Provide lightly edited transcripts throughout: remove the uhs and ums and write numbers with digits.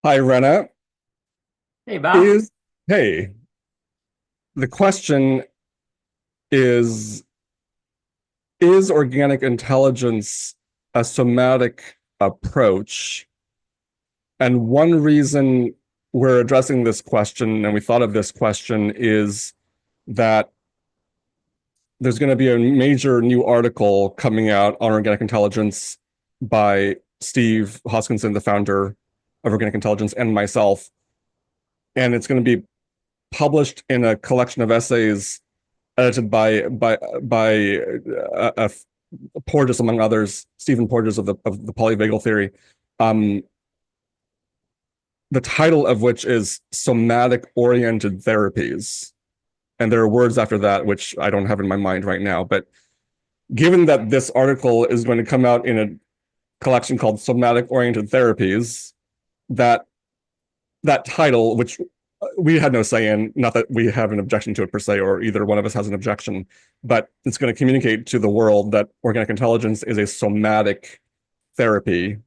Hi, Rena. Hey, Bach. Is Hey, the question is organic intelligence a somatic approach? And one reason we're addressing this question and we thought of this question is that there's going to be a major new article coming out on organic intelligence by Steve Hoskinson, the founder of Organic Intelligence, and myself. And it's going to be published in a collection of essays edited by Porges, among others, Stephen Porges of the polyvagal theory. Um, the title of which is somatic oriented therapies, and there are words after that which I don't have in my mind right now. But given that this article is going to come out in a collection called Somatic Oriented Therapies, that that title, which we had no say in, not that we have an objection to it per se, or either one of us has an objection, but it's going to communicate to the world that organic intelligence is a somatic therapy.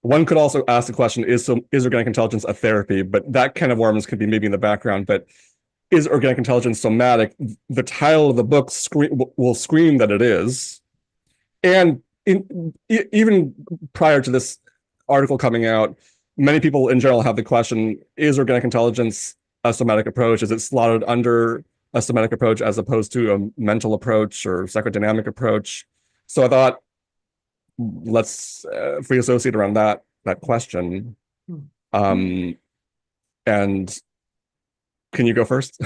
One could also ask the question, is organic intelligence a therapy? But that kind of worms could be maybe in the background. But is organic intelligence somatic? The title of the book will scream that it is. And even prior to this article coming out, many people in general have the question, is organic intelligence a somatic approach? Is it slotted under a somatic approach as opposed to a mental approach or psychodynamic approach? So I thought, let's free associate around that question. Um, and can you go first?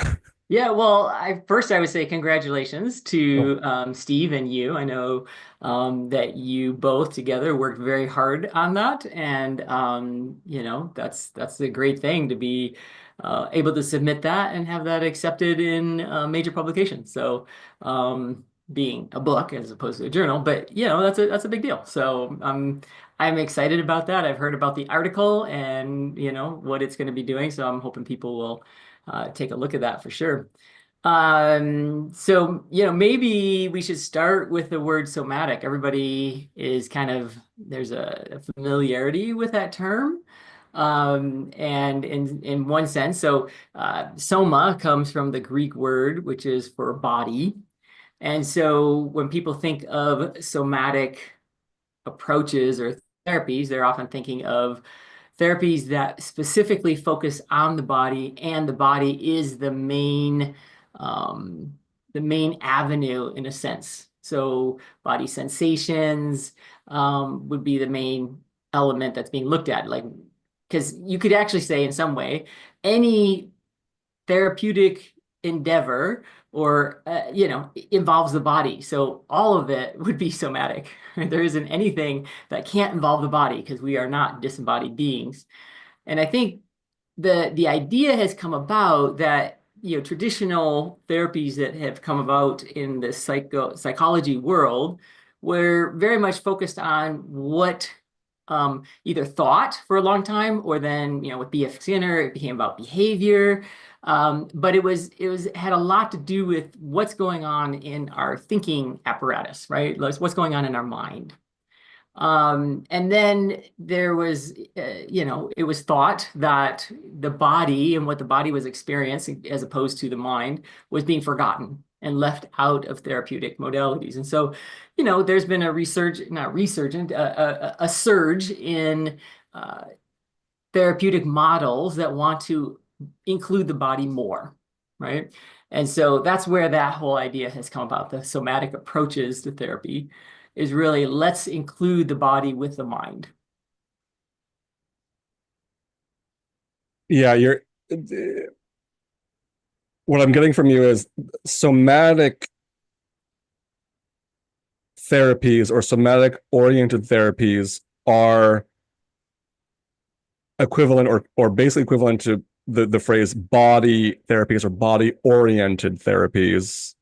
Yeah, well, I would say congratulations Oh, to Steve and you. I know that you both together worked very hard on that, and that's a great thing to be able to submit that and have that accepted in major publication. So, being a book as opposed to a journal, but that's a big deal. So, I'm excited about that. I've heard about the article and what it's going to be doing. So I'm hoping people will take a look at that for sure. So, maybe we should start with the word somatic. Everybody is there's a familiarity with that term. And in one sense, so soma comes from the Greek word, which is for body. And so when people think of somatic approaches or therapies, they're often thinking of therapies that specifically focus on the body, and the body is the main avenue in a sense. So body sensations would be the main element that's being looked at. Like, because you could actually say in some way, any therapeutic endeavor or involves the body, so all of it would be somatic. There isn't anything that can't involve the body because we are not disembodied beings. And I think the idea has come about that traditional therapies that have come about in the psychology world were very much focused on what either thought for a long time, or then with B.F. Skinner it became about behavior. But it was had a lot to do with what's going on in our thinking apparatus, right? Like what's going on in our mind. And then there was, it was thought that the body and what the body was experiencing, as opposed to the mind, was being forgotten and left out of therapeutic modalities. And so, there's been a not resurgent, a surge in uh, therapeutic models that want to include the body more, right? And so that's where that whole idea has come about. The somatic approaches to therapy is really, let's include the body with the mind. yeah, what I'm getting from you is somatic therapies or somatic oriented therapies are equivalent or basically equivalent to the phrase body therapies or body oriented therapies.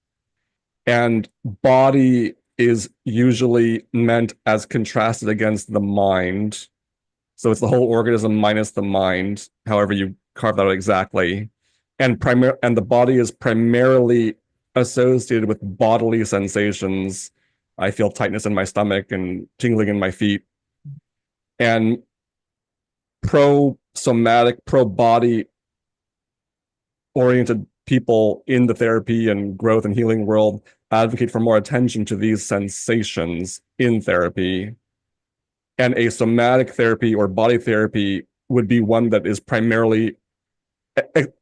And body is usually meant as contrasted against the mind. So it's the whole organism minus the mind, however you carve that out exactly. And the body is primarily associated with bodily sensations. I feel tightness in my stomach and tingling in my feet. And pro somatic pro-body oriented people in the therapy and growth and healing world advocate for more attention to these sensations in therapy. And a somatic therapy or body therapy would be one that is primarily,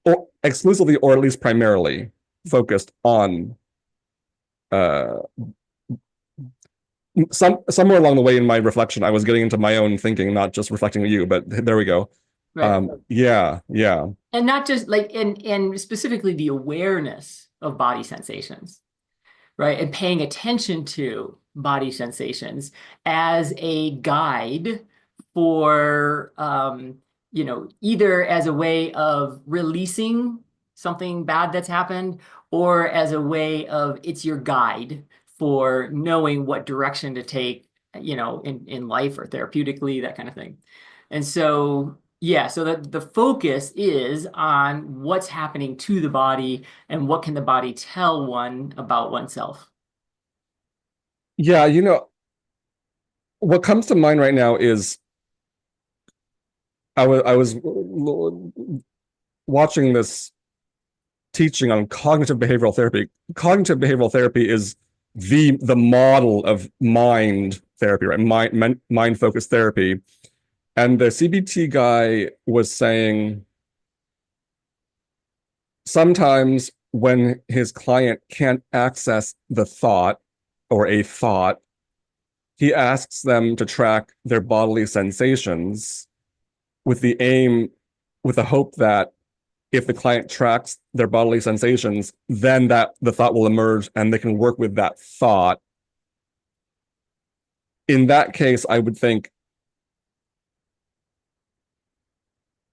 or exclusively, or at least primarily focused on uh, somewhere along the way in my reflection, I was getting into my own thinking, not just reflecting on you, but there we go. Right. Yeah. And not just like, and specifically the awareness of body sensations, right? And paying attention to body sensations as a guide for, either as a way of releasing something bad that's happened, or as a way of, it's your guide for knowing what direction to take, in life or therapeutically, that kind of thing. And so, yeah, so the focus is on what's happening to the body and what can the body tell one about oneself. Yeah, what comes to mind right now is I was watching this teaching on cognitive behavioral therapy. Cognitive behavioral therapy is the model of mind therapy, right? Mind focused therapy. And the CBT guy was saying sometimes when his client can't access the thought or a thought, he asks them to track their bodily sensations with the aim, with the hope that if the client tracks their bodily sensations, then that the thought will emerge and they can work with that thought. In that case, I would think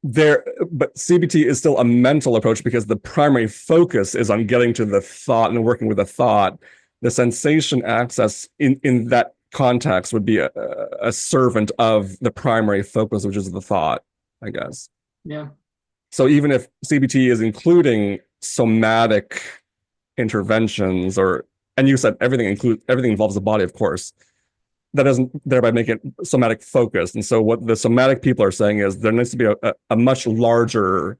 but CBT is still a mental approach because the primary focus is on getting to the thought and working with the thought. The sensation access in that context would be a servant of the primary focus, which is the thought, I guess. Yeah. So even if CBT is including somatic interventions, and you said everything involves the body, of course, that doesn't thereby make it somatic focused. And so what the somatic people are saying is there needs to be a much larger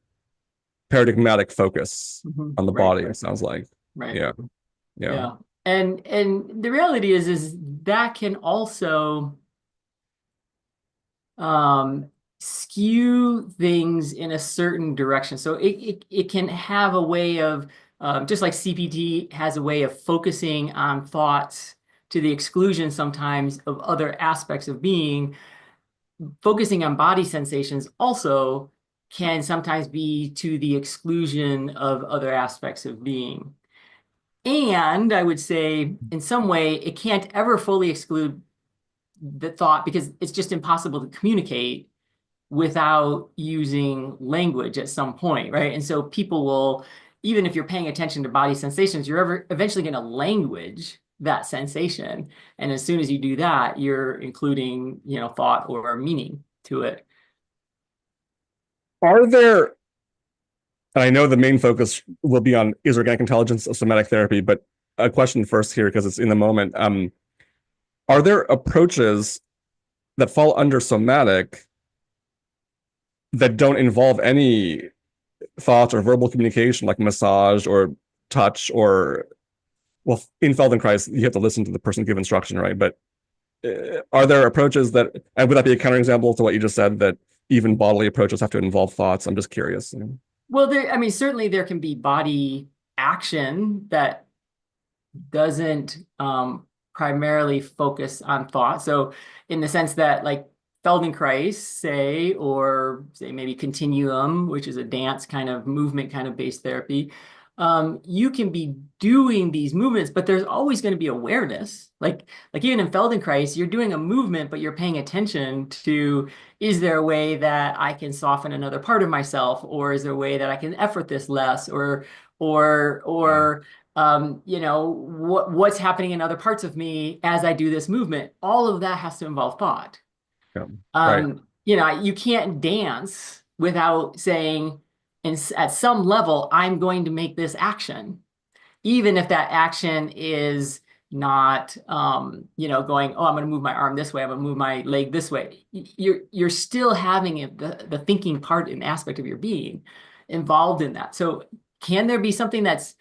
paradigmatic focus on the body, it sounds like. Right. Yeah. Yeah. And the reality is that can also skew things in a certain direction. So it can have a way of, just like CPT has a way of focusing on thoughts to the exclusion sometimes of other aspects of being, focusing on body sensations also can sometimes be to the exclusion of other aspects of being. And I would say in some way, it can't ever fully exclude the thought because it's just impossible to communicate without using language at some point, right? And so people will, even if you're paying attention to body sensations, you're eventually going to language that sensation. And as soon as you do that, you're including, thought or meaning to it. Are there, and I know the main focus will be on is organic intelligence of somatic therapy, but a question first here because it's in the moment. Are there approaches that fall under somatic that don't involve any thoughts or verbal communication, like massage or touch, or, well, in Feldenkrais, you have to listen to the person give instruction, right? But are there approaches that, and would that be a counterexample to what you just said, that even bodily approaches have to involve thoughts? I'm just curious. Well, certainly there can be body action that doesn't primarily focus on thought. So in the sense that like Feldenkrais, or say maybe Continuum, which is a dance kind of movement kind of based therapy, you can be doing these movements, but there's always going to be awareness. Like even in Feldenkrais, you're doing a movement, but you're paying attention to, is there a way that I can soften another part of myself? Or is there a way that I can effort this less? What's happening in other parts of me as I do this movement? All of that has to involve thought. Yeah. Right. You can't dance without saying, at some level, I'm going to make this action, even if that action is not going, oh, I'm going to move my arm this way, I'm going to move my leg this way. You're still having the thinking part and aspect of your being involved in that. So can there be something that's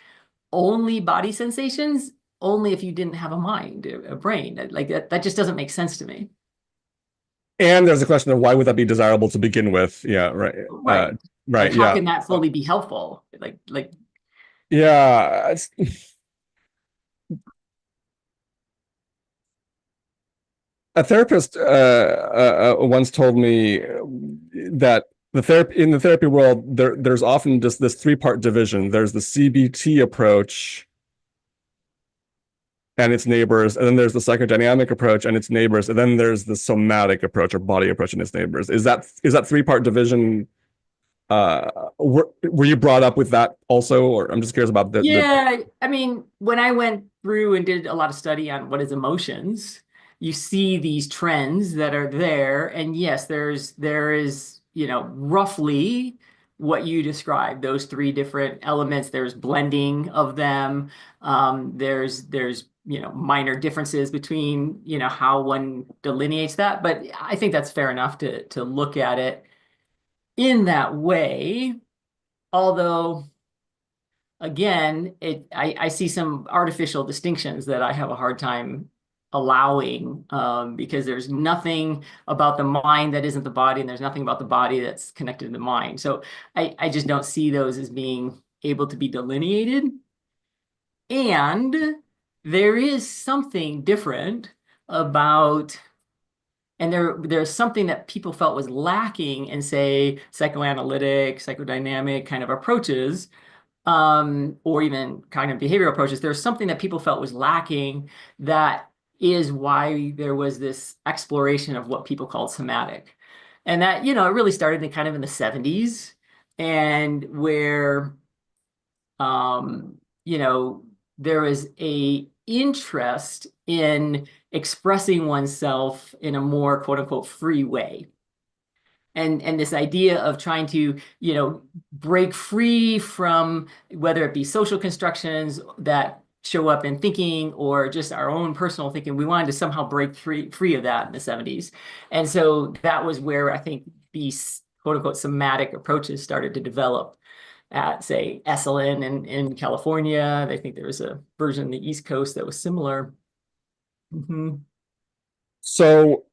only body sensations? Only if you didn't have a mind, a brain. Like that just doesn't make sense to me. And there's a question of why would that be desirable to begin with? Yeah, right. Right. Like Right. how Yeah. can that fully be helpful? Like Yeah. A therapist once told me that the therapy world there's often just this three-part division. There's the CBT approach and its neighbors, and then there's the psychodynamic approach and its neighbors, and then there's the somatic approach or body approach and its neighbors. Is that three-part division? Were you brought up with that also, or I'm just curious about the yeah, I mean, when I went through and did a lot of study on what is emotions, you see these trends that are there. And yes, there is, roughly what you described, those three different elements. There's blending of them. There's minor differences between, how one delineates that. But I think that's fair enough to look at it in that way. Although again, I see some artificial distinctions that I have a hard time allowing, because there's nothing about the mind that isn't the body, and there's nothing about the body that's connected to the mind. So I just don't see those as being able to be delineated. And there is something different about, and there's something that people felt was lacking in, say, psychoanalytic, psychodynamic kind of approaches, or even kind of behavioral approaches. There's something that people felt was lacking. That is why there was this exploration of what people called somatic. And that, it really started in kind of in the 70s, and where, um, you know, there was a interest in expressing oneself in a more quote unquote free way. And this idea of trying to break free from, whether it be social constructions that show up in thinking or just our own personal thinking, we wanted to somehow break free of that in the 70s. And so that was where I think these quote unquote somatic approaches started to develop at, say, Esalen in California. I think there was a version in the East Coast that was similar. Mhm. so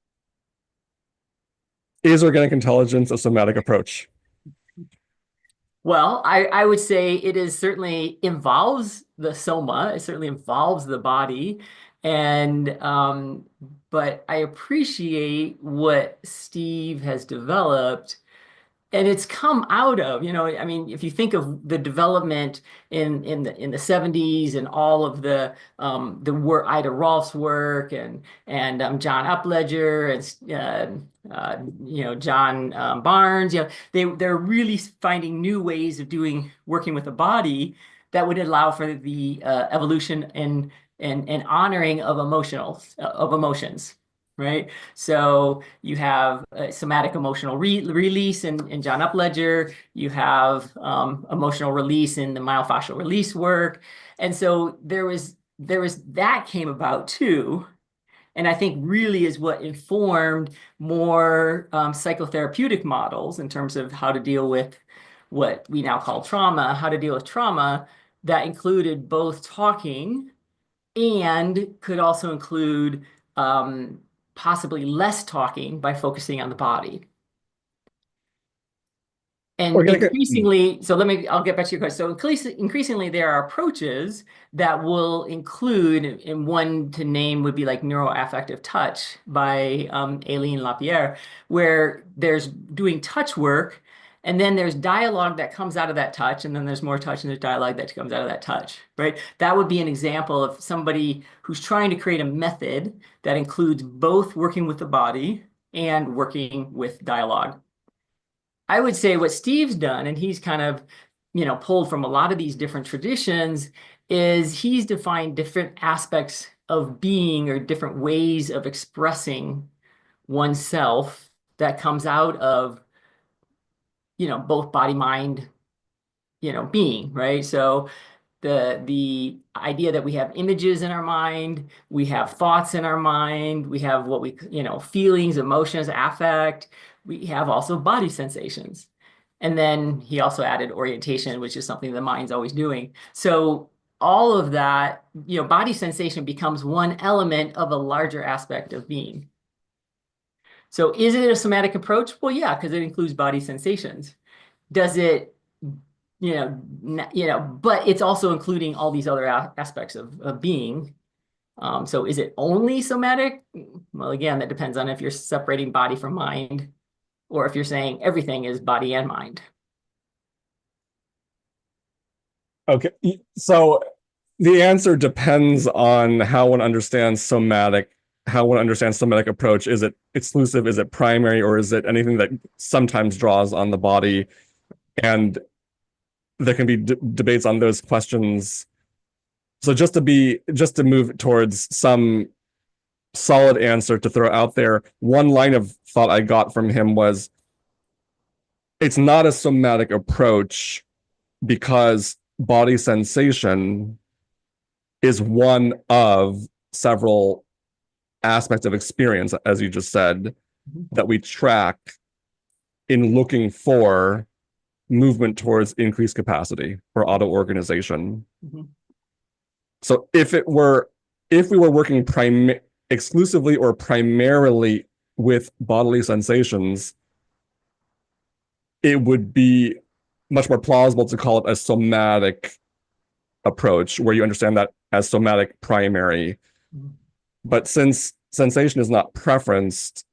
is organic intelligence a somatic approach? Well, I would say it is certainly involves the soma. It certainly involves the body. And but I appreciate what Steve has developed, and it's come out of, I mean, if you think of the development in the 70s, and all of the work, Ida Rolf's work, and John Upledger, and John Barnes, they're really finding new ways of working with the body that would allow for the evolution and honoring of emotions, right? So you have somatic emotional release in John Upledger. You have emotional release in the myofascial release work. And so there was that came about too. And I think really is what informed more psychotherapeutic models in terms of how to deal with what we now call trauma, how to deal with trauma, that included both talking and could also include um, possibly less talking by focusing on the body. And Organic. increasingly, I'll get back to your question. So increasingly, there are approaches that will include, and one to name would be like neuroaffective touch by Aileen Lapierre, where there's doing touch work, and then there's dialogue that comes out of that touch, and then there's more touch, and there's dialogue that comes out of that touch, right? That would be an example of somebody who's trying to create a method that includes both working with the body and working with dialogue. I would say what Steve's done, and he's kind of, pulled from a lot of these different traditions, is he's defined different aspects of being, or different ways of expressing oneself, that comes out of, both body, mind, being, right? So the idea that we have images in our mind, we have thoughts in our mind, we have what we, feelings, emotions, affect. We have also body sensations. And then he also added orientation, which is something the mind's always doing. So all of that, body sensation becomes one element of a larger aspect of being. So is it a somatic approach? Well, yeah, because it includes body sensations. Does it, but it's also including all these other aspects of being. So is it only somatic? Well, again, that depends on if you're separating body from mind, or if you're saying everything is body and mind. Okay, so the answer depends on how one understands somatic approach. Is it exclusive? Is it primary? Or is it anything that sometimes draws on the body? And there can be debates on those questions. So just to move towards some solid answer to throw out there, one line of thought I got from him was, it's not a somatic approach because body sensation is one of several aspects of experience, as you just said, that we track in looking for movement towards increased capacity or auto organization. Mm-hmm. So if we were working exclusively or primarily with bodily sensations, it would be much more plausible to call it a somatic approach, where you understand that as somatic primary. Mm-hmm. But since sensation is not preferenced,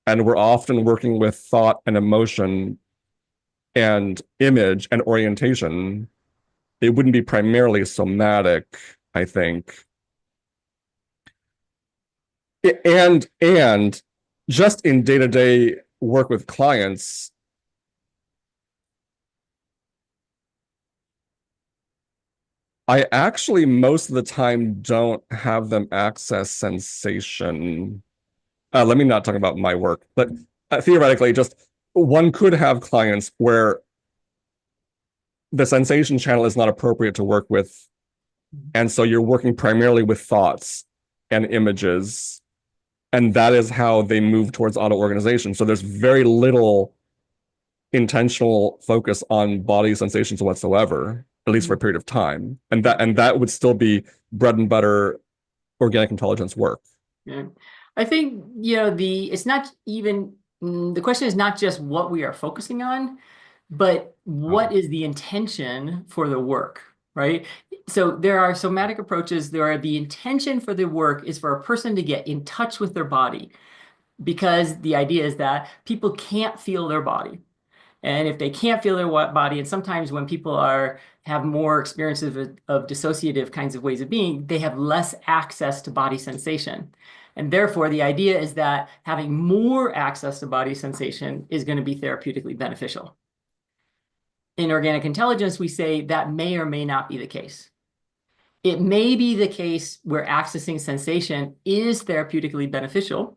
and we're often working with thought and emotion and image and orientation, it wouldn't be primarily somatic, I think. And just in day-to-day work with clients, I actually most of the time don't have them access sensation. Let me not talk about my work, but theoretically, just one could have clients where the sensation channel is not appropriate to work with. And so you're working primarily with thoughts and images. And that is how they move towards auto organization. So there's very little intentional focus on body sensations whatsoever, at least for a period of time. And that would still be bread and butter organic intelligence work. Yeah. I think, it's not even, the question is not just what we are focusing on, but what is the intention for the work, right? So there are somatic approaches. The intention for the work is for a person to get in touch with their body, because the idea is that people can't feel their body. And if they can't feel their body, and sometimes when people have more experiences of dissociative kinds of ways of being, they have less access to body sensation. And therefore, the idea is that having more access to body sensation is going to be therapeutically beneficial. In organic intelligence, we say that may or may not be the case. It may be the case where accessing sensation is therapeutically beneficial.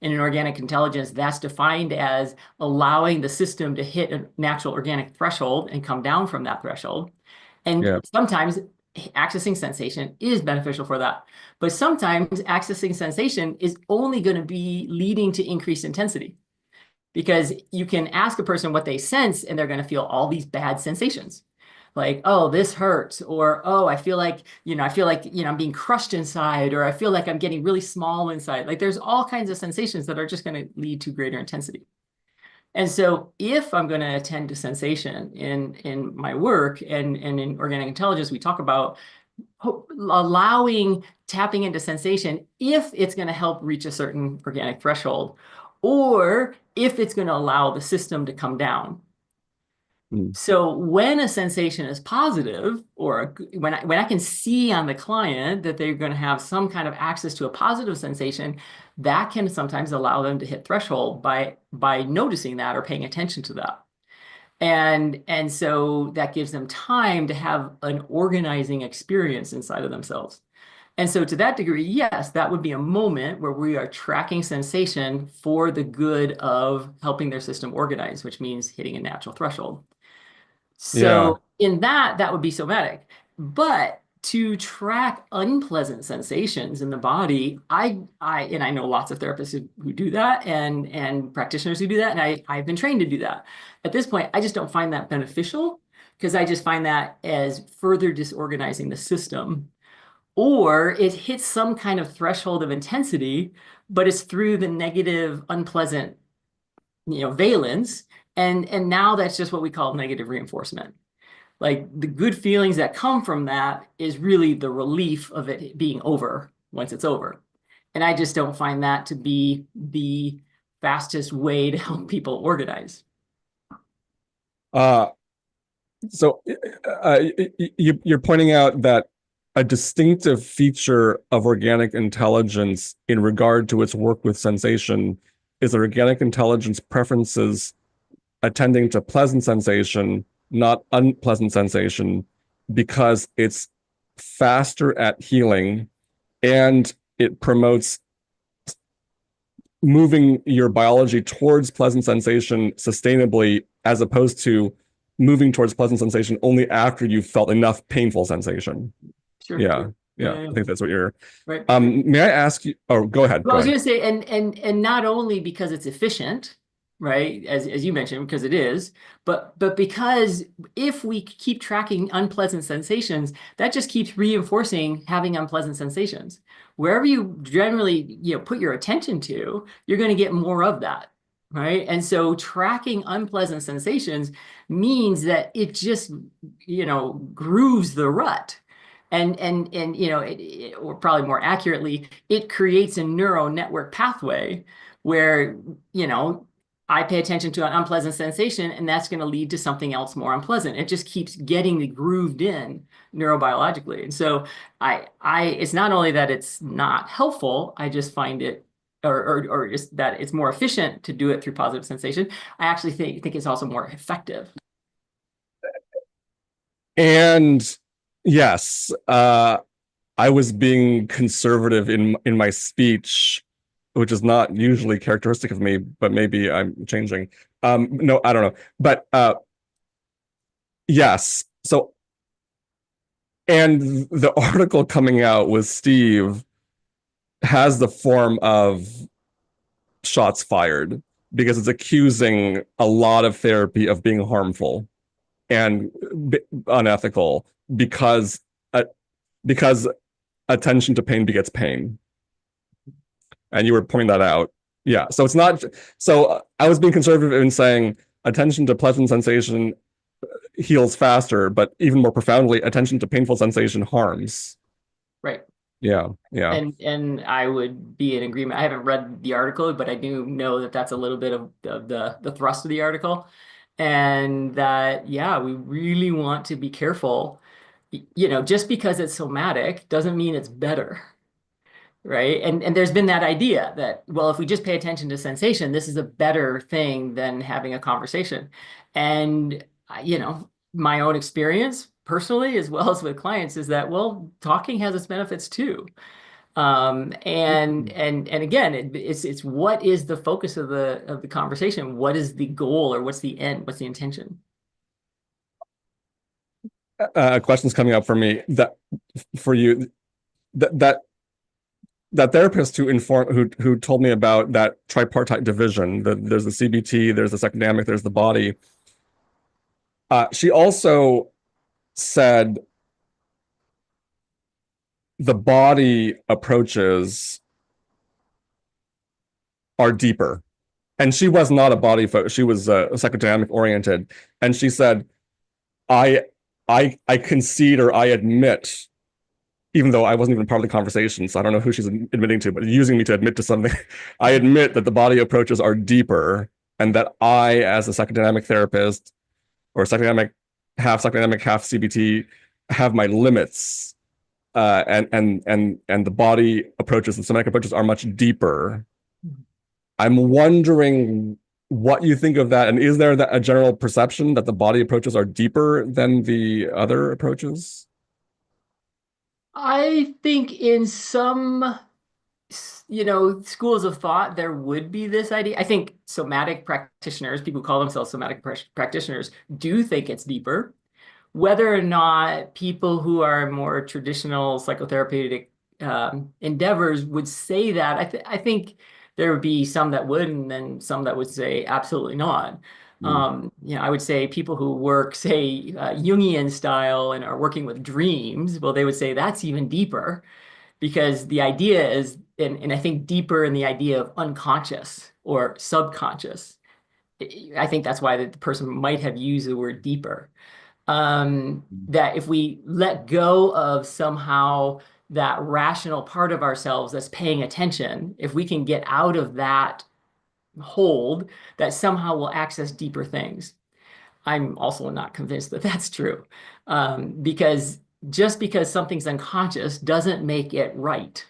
And in organic intelligence, that's defined as allowing the system to hit a natural organic threshold and come down from that threshold. And sometimes accessing sensation is beneficial for that. But sometimes accessing sensation is only going to be leading to increased intensity, because you can ask a person what they sense and they're going to feel all these bad sensations. Like, oh, this hurts, or oh, I feel like, I'm being crushed inside, or I feel like I'm getting really small inside. Like there's all kinds of sensations that are just going to lead to greater intensity. And so if I'm going to attend to sensation in my work and in organic intelligence, we talk about allowing tapping into sensation if it's going to help reach a certain organic threshold, or if it's going to allow the system to come down. So when a sensation is positive, or when I can see on the client that they're going to have some kind of access to a positive sensation, that can sometimes allow them to hit threshold by noticing that or paying attention to that. And so that gives them time to have an organizing experience inside of themselves. And so to that degree, yes, that would be a moment where we are tracking sensation for the good of helping their system organize, which means hitting a natural threshold. So in that would be somatic. But to track unpleasant sensations in the body, and I know lots of therapists who do that and practitioners who do that, and I've been trained to do that. At this point, I just don't find that beneficial because I just find that as further disorganizing the system. Or it hits some kind of threshold of intensity, but it's through the negative, unpleasant, valence. And now that's just what we call negative reinforcement. Like the good feelings that come from that is really the relief of it being over once it's over. And I just don't find that to be the fastest way to help people organize. Uh, so you're pointing out that a distinctive feature of organic intelligence in regard to its work with sensation is that organic intelligence preferences attending to pleasant sensation, not unpleasant sensation, because it's faster at healing and it promotes moving your biology towards pleasant sensation sustainably, as opposed to moving towards pleasant sensation only after you've felt enough painful sensation. Sure. Yeah. Yeah. Yeah, I think that's what you're. right. May I ask you? Oh, go ahead. Well, I Go was ahead. going to say, and not only because it's efficient, right, as you mentioned, because it is, but because if we keep tracking unpleasant sensations, that just keeps reinforcing having unpleasant sensations. Wherever you generally, put your attention to, you're going to get more of that, right? And so tracking unpleasant sensations means that it just, grooves the rut. And or probably more accurately, it creates a neural network pathway where, I pay attention to an unpleasant sensation, and that's going to lead to something else more unpleasant. It just keeps getting grooved in neurobiologically. And so it's not only that it's not helpful, I just find it, or just that it's more efficient to do it through positive sensation. I actually think it's also more effective. And yes, I was being conservative in my speech, which is not usually characteristic of me, but maybe I'm changing. No, I don't know. But yes. So, and the article coming out with Steve has the form of shots fired because it's accusing a lot of therapy of being harmful and unethical because uh, because attention to pain begets pain. And you were pointing that out. Yeah. So it's not. So I was being conservative in saying attention to pleasant sensation heals faster, but even more profoundly, attention to painful sensation harms. Right. Yeah. Yeah. And I would be in agreement. I haven't read the article, but I do know that that's a little bit of the thrust of the article. And that, yeah, we really want to be careful. Just because it's somatic doesn't mean it's better, right? And there's been that idea that, well, if we just pay attention to sensation, this is a better thing than having a conversation. And, my own experience personally, as well as with clients, is that, well, talking has its benefits too. And again, it's what is the focus of the conversation? What is the goal, or what's the end? What's the intention? Questions coming up for me that for you that that therapist who told me about that tripartite division. There's the CBT, there's the psychodynamic, there's the body. She also said the body approaches are deeper. And she was not a body focus. She was psychodynamic oriented. And she said, I I concede or I admit, even though I wasn't even part of the conversation, so I don't know who she's admitting to, but using me to admit to something, I admit that the body approaches are deeper and that I, as a psychodynamic therapist or psychodynamic, half CBT, have my limits. And the body approaches, the somatic approaches are much deeper. I'm wondering what you think of that, and is there a general perception that the body approaches are deeper than the other approaches? I think in some, schools of thought, there would be this idea. I think somatic practitioners, people who call themselves somatic practitioners, do think it's deeper. whether or not people who are more traditional psychotherapeutic endeavors would say that, I think there would be some that would, and then some that would say absolutely not. Mm. I would say people who work, say, Jungian style and are working with dreams, well, they would say that's even deeper because the idea is, and I think deeper in the idea of unconscious or subconscious. I think that's why the person might have used the word deeper. That if we let go of somehow that rational part of ourselves that's paying attention, if we can get out of that hold, that somehow we'll access deeper things. I'm also not convinced that that's true, because just because something's unconscious doesn't make it right.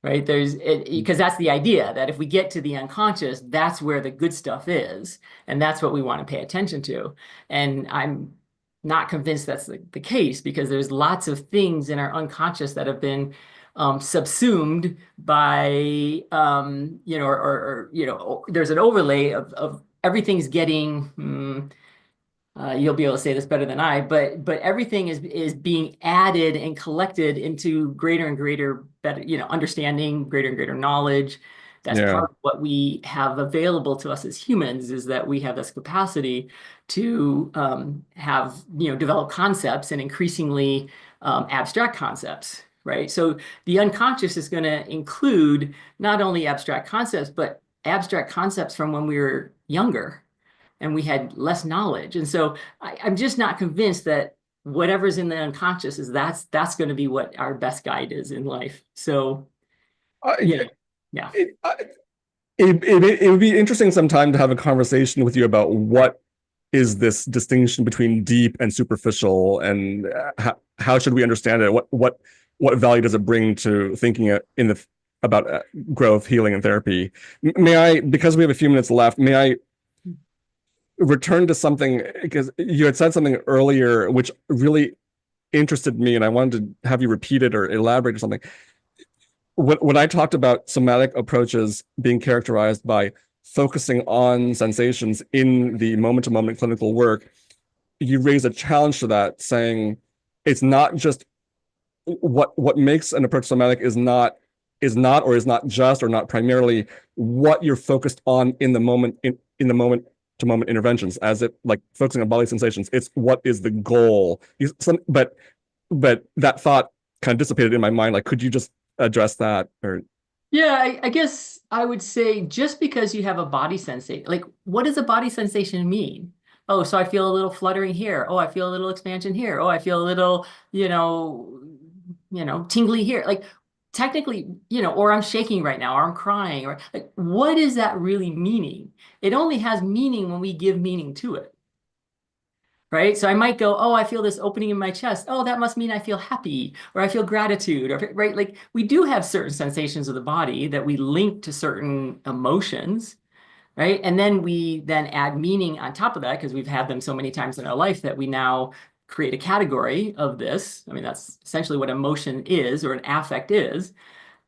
Right? Because that's the idea that if we get to the unconscious, that's where the good stuff is. And that's what we want to pay attention to. And I'm not convinced that's the case because there's lots of things in our unconscious that have been subsumed by, there's an overlay of everything's getting, you'll be able to say this better than I, but everything is being added and collected into greater and greater better, understanding, greater and greater knowledge. That's Yeah. part of what we have available to us as humans is that we have this capacity to have, develop concepts and increasingly abstract concepts, right? So the unconscious is going to include not only abstract concepts, but abstract concepts from when we were younger and we had less knowledge. And so I'm just not convinced that whatever's in the unconscious is that's going to be what our best guide is in life. So, I, yeah. it, I, it would be interesting sometime to have a conversation with you about what is this distinction between deep and superficial, and how should we understand it? What value does it bring to thinking about growth, healing, and therapy? May I, because we have a few minutes left, may I return to something, because you had said something earlier which really interested me, and I wanted to have you repeat it or elaborate or something. When I talked about somatic approaches being characterized by focusing on sensations in the moment-to-moment clinical work, you raise a challenge to that, saying it's not just what makes an approach somatic is not just or not primarily what you're focused on in the moment in the moment to moment interventions, as it like focusing on bodily sensations. It's what is the goal. But that thought kind of dissipated in my mind. Like, could you just address that? Or Yeah, I guess I would say just because you have a body sensation, like what does a body sensation mean? Oh, so I feel a little fluttering here. Oh, I feel a little expansion here. Oh, I feel a little, tingly here. Like technically, or I'm shaking right now, or I'm crying, or like what is that really meaning? It only has meaning when we give meaning to it. Right. So I might go, oh, I feel this opening in my chest. Oh, that must mean I feel happy or I feel gratitude. Or, right. Like we do have certain sensations of the body that we link to certain emotions. Right. And then we then add meaning on top of that because we've had them so many times in our life that we now create a category of this. I mean, that's essentially what emotion is or an affect is.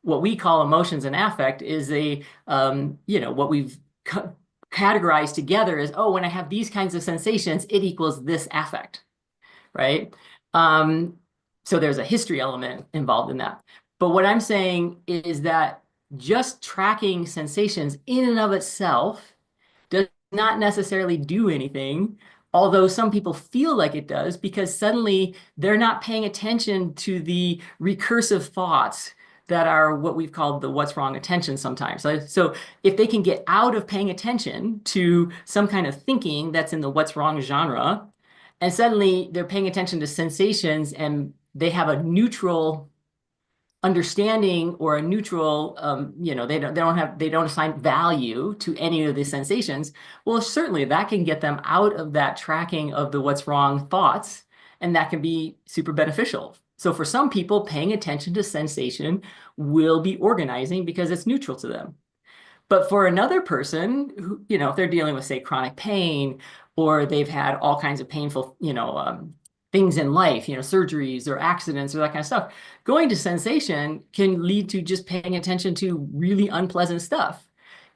What we call emotions and affect is what we've categorized together as, oh, when I have these kinds of sensations, it equals this affect, right? Um, so there's a history element involved in that. But what I'm saying is that just tracking sensations in and of itself does not necessarily do anything, although some people feel like it does because suddenly they're not paying attention to the recursive thoughts that are what we've called the what's wrong attention sometimes. So if they can get out of paying attention to some kind of thinking that's in the what's wrong genre, and suddenly they're paying attention to sensations and they have a neutral understanding or a neutral, they don't assign value to any of these sensations. Well, certainly that can get them out of that tracking of the what's wrong thoughts, and that can be super beneficial. So for some people, paying attention to sensation will be organizing because it's neutral to them. But for another person who, if they're dealing with, say, chronic pain, or they've had all kinds of painful, things in life, surgeries or accidents or that kind of stuff, going to sensation can lead to just paying attention to really unpleasant stuff.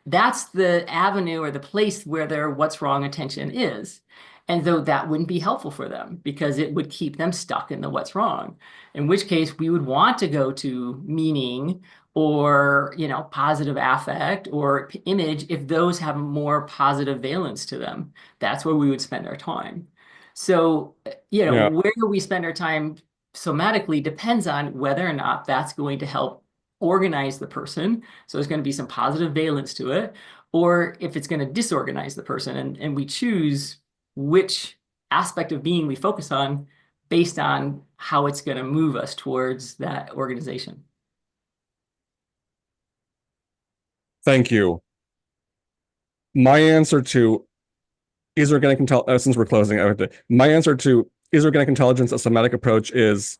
That's the avenue or the place where their what's wrong attention is. And though that wouldn't be helpful for them because it would keep them stuck in the what's wrong, in which case we would want to go to meaning or, positive affect or image if those have more positive valence to them. That's where we would spend our time. So, Yeah. where we spend our time somatically depends on whether or not that's going to help organize the person. So there's going to be some positive valence to it, or if it's going to disorganize the person. And we choose which aspect of being we focus on based on how it's going to move us towards that organization. Thank you. My answer to is organic intelligence, since we're closing, my answer to is organic intelligence a somatic approach is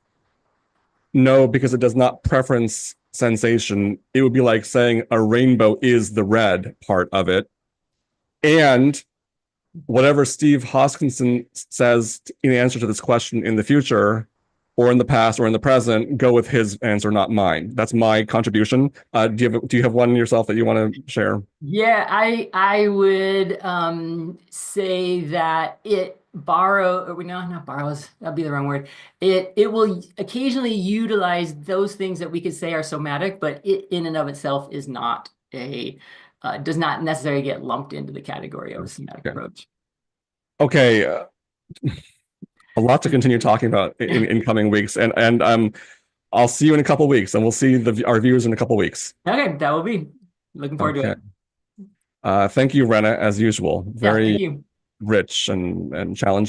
no, because it does not preference sensation. It would be like saying a rainbow is the red part of it. And whatever Steve Hoskinson says in answer to this question in the future, or in the past, or in the present, go with his answer, not mine. That's my contribution. Do you have one yourself that you want to share? Yeah, I would say that or no, not borrows, that'd be the wrong word. It will occasionally utilize those things that we could say are somatic, but it in and of itself is not a does not necessarily get lumped into the category of a somatic Okay. approach. Okay. A lot to continue talking about in coming weeks, and I'll see you in a couple weeks, and we'll see our viewers in a couple weeks. Okay, that will be. Looking forward to Okay. it. Thank you, Rena, as usual. Yeah, thank Very you. rich and challenging.